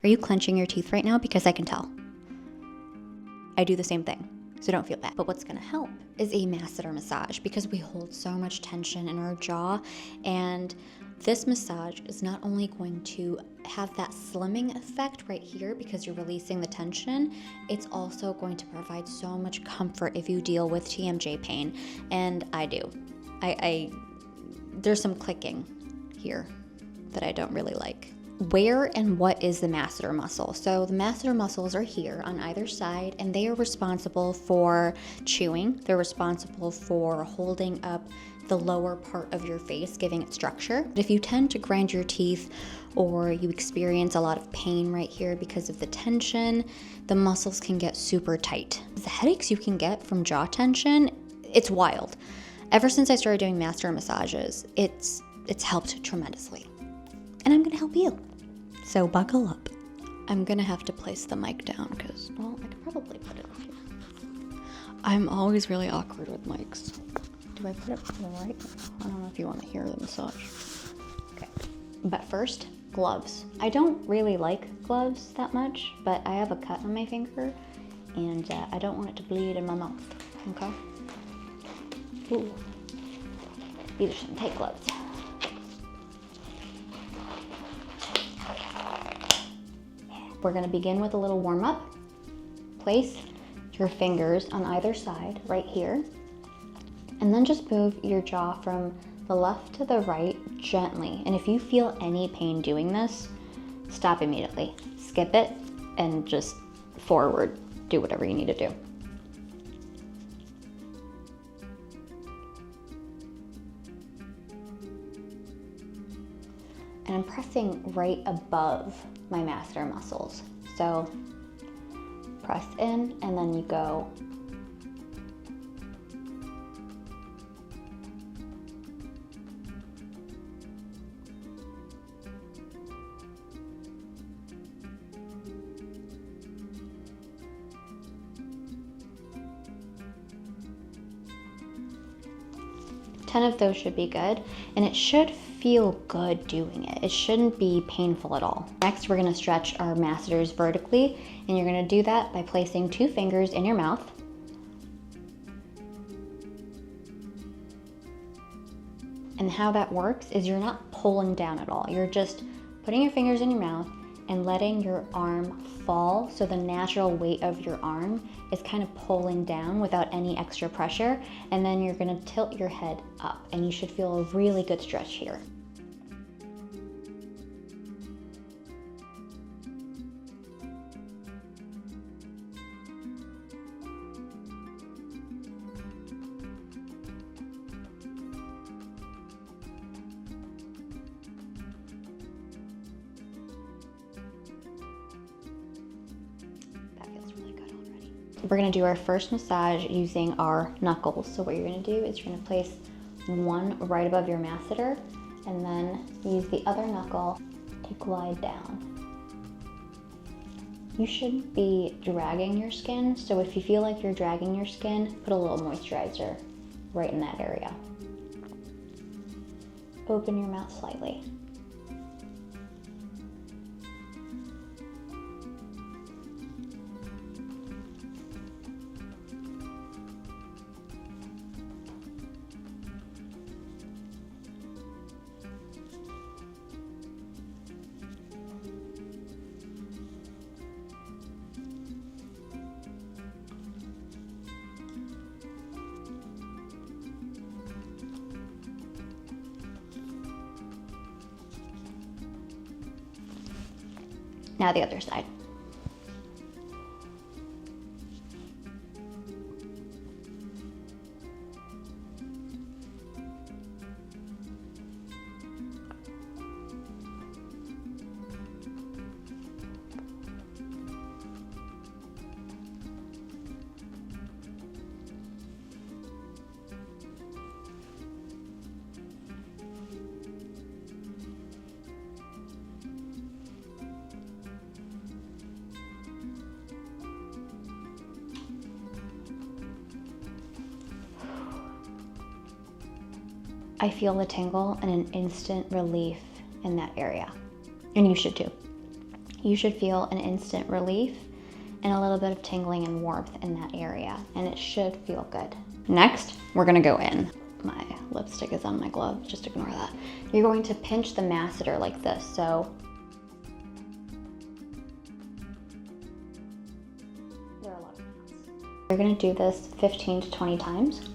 Are you clenching your teeth right now? Because I can tell. I do the same thing, so don't feel bad. But what's gonna help is a masseter massage, because we hold so much tension in our jaw, and this massage is not only going to have that slimming effect right here because you're releasing the tension, it's also going to provide so much comfort if you deal with TMJ pain, and I do. There's some clicking here that I don't really like. Where and what is the masseter muscle? So the masseter muscles are here on either side, and they are responsible for chewing. They're responsible for holding up the lower part of your face, giving it structure. If you tend to grind your teeth or you experience a lot of pain right here because of the tension, the muscles can get super tight. The headaches you can get from jaw tension, it's wild. Ever since I started doing masseter massages, it's helped tremendously. And I'm gonna help you. So buckle up. I'm gonna have to place the mic down because, well, I could probably put it up here. I'm always really awkward with mics. Do I put it to the right? I don't know if you want to hear the massage. Okay. But first, gloves. I don't really like gloves that much, but I have a cut on my finger and I don't want it to bleed in my mouth, okay? Ooh. These are some tight gloves. We're gonna begin with a little warm up. Place your fingers on either side, right here, and then just move your jaw from the left to the right gently. And if you feel any pain doing this, stop immediately. Skip it and just forward. Do whatever you need to do. And I'm pressing right above my masseter muscles. So press in and then you go. Ten of those should be good, and it should feel good doing it. It shouldn't be painful at all. Next, we're gonna stretch our masseters vertically, and you're gonna do that by placing 2 fingers in your mouth. And how that works is you're not pulling down at all. You're just putting your fingers in your mouth and letting your arm fall, so the natural weight of your arm is kind of pulling down without any extra pressure, and then you're gonna tilt your head up, and you should feel a really good stretch here. We're gonna do our first massage using our knuckles. So what you're gonna do is you're gonna place one right above your masseter and then use the other knuckle to glide down. You shouldn't be dragging your skin, so if you feel like you're dragging your skin, put a little moisturizer right in that area. Open your mouth slightly. Now the other side. I feel the tingle and an instant relief in that area. And you should too. you should feel an instant relief and a little bit of tingling and warmth in that area, and it should feel good. Next, we're gonna go in. My lipstick is on my glove, just ignore that. You're going to pinch the masseter like this, so there are a lot of knots. You're gonna do this 15 to 20 times.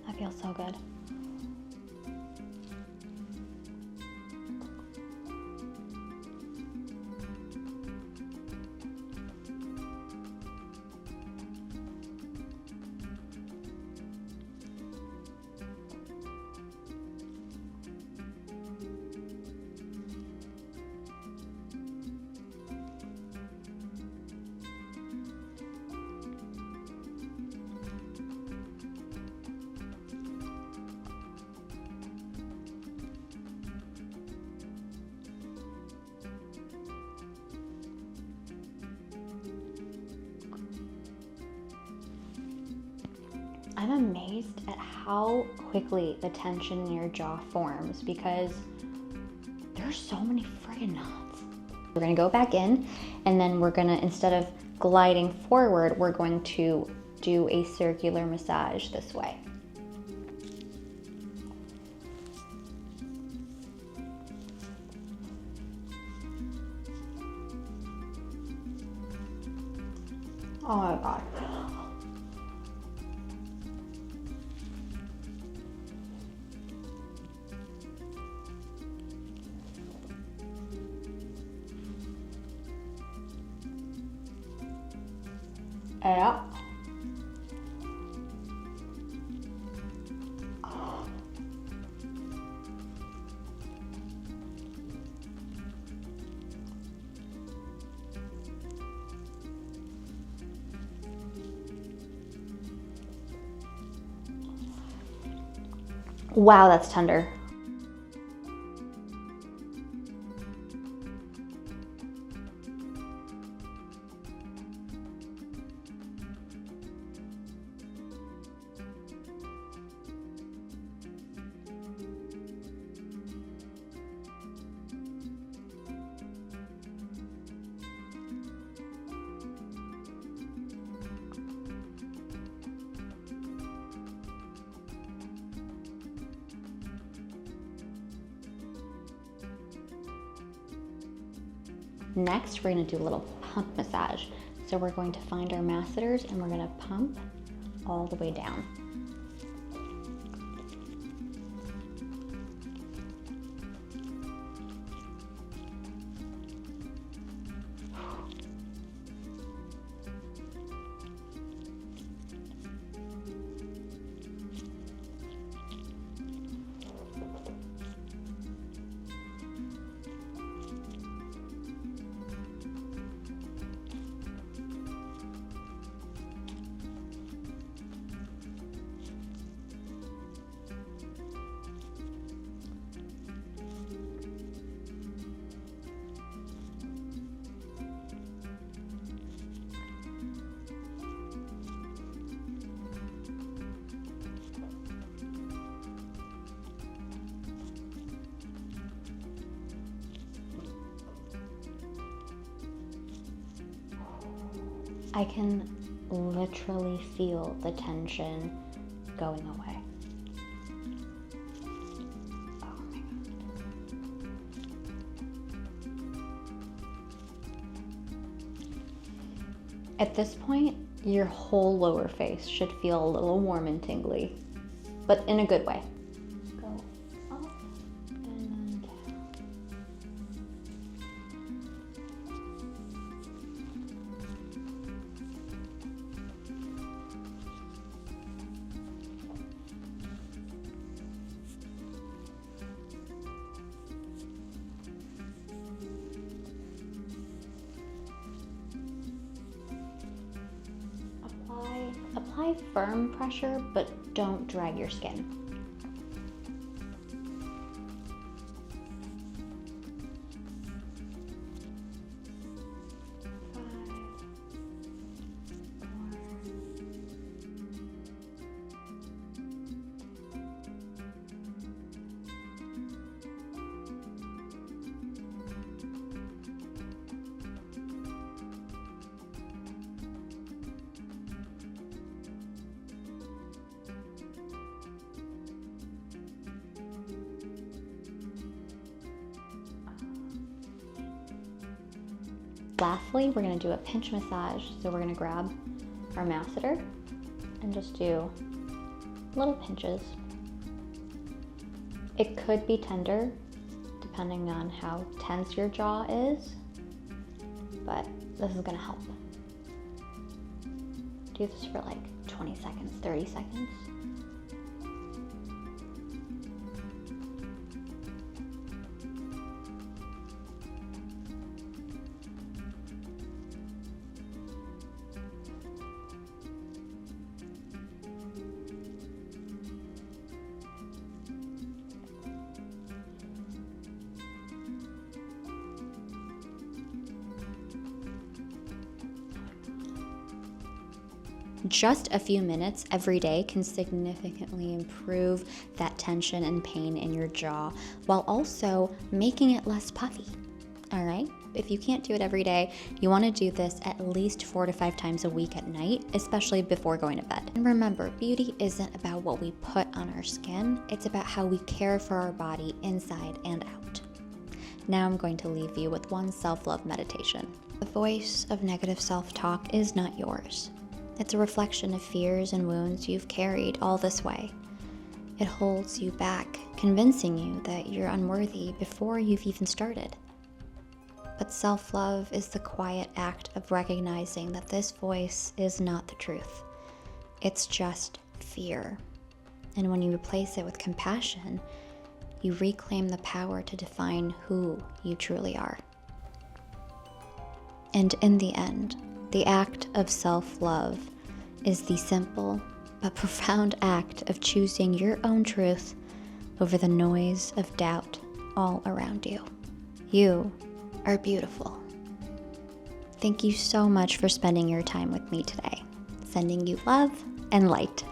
That feels so good. I'm amazed at how quickly the tension in your jaw forms because there's so many friggin' knots. We're gonna go back in, and then we're gonna, instead of gliding forward, we're going to do a circular massage this way. Oh my God. Yeah. Wow, that's tender. Next, we're gonna do a little pump massage. So we're going to find our masseters and we're gonna pump all the way down. I can literally feel the tension going away. Oh my God. At this point, your whole lower face should feel a little warm and tingly, but in a good way. Go up and then down. apply firm pressure, but don't drag your skin. Lastly, we're going to do a pinch massage. So we're going to grab our masseter and just do little pinches. It could be tender depending on how tense your jaw is, but this is going to help. Do this for like 20 seconds, 30 seconds. Just a few minutes every day can significantly improve that tension and pain in your jaw while also making it less puffy. All right? If you can't do it every day, you want to do this at least 4 to 5 times a week at night, especially before going to bed. And remember, beauty isn't about what we put on our skin, it's about how we care for our body inside and out. Now I'm going to leave you with one self-love meditation. The voice of negative self-talk is not yours. It's a reflection of fears and wounds you've carried all this way. It holds you back, convincing you that you're unworthy before you've even started. But self-love is the quiet act of recognizing that this voice is not the truth. It's just fear. And when you replace it with compassion, you reclaim the power to define who you truly are. And in the end, the act of self-love is the simple but profound act of choosing your own truth over the noise of doubt all around you. You are beautiful. Thank you so much for spending your time with me today. Sending you love and light.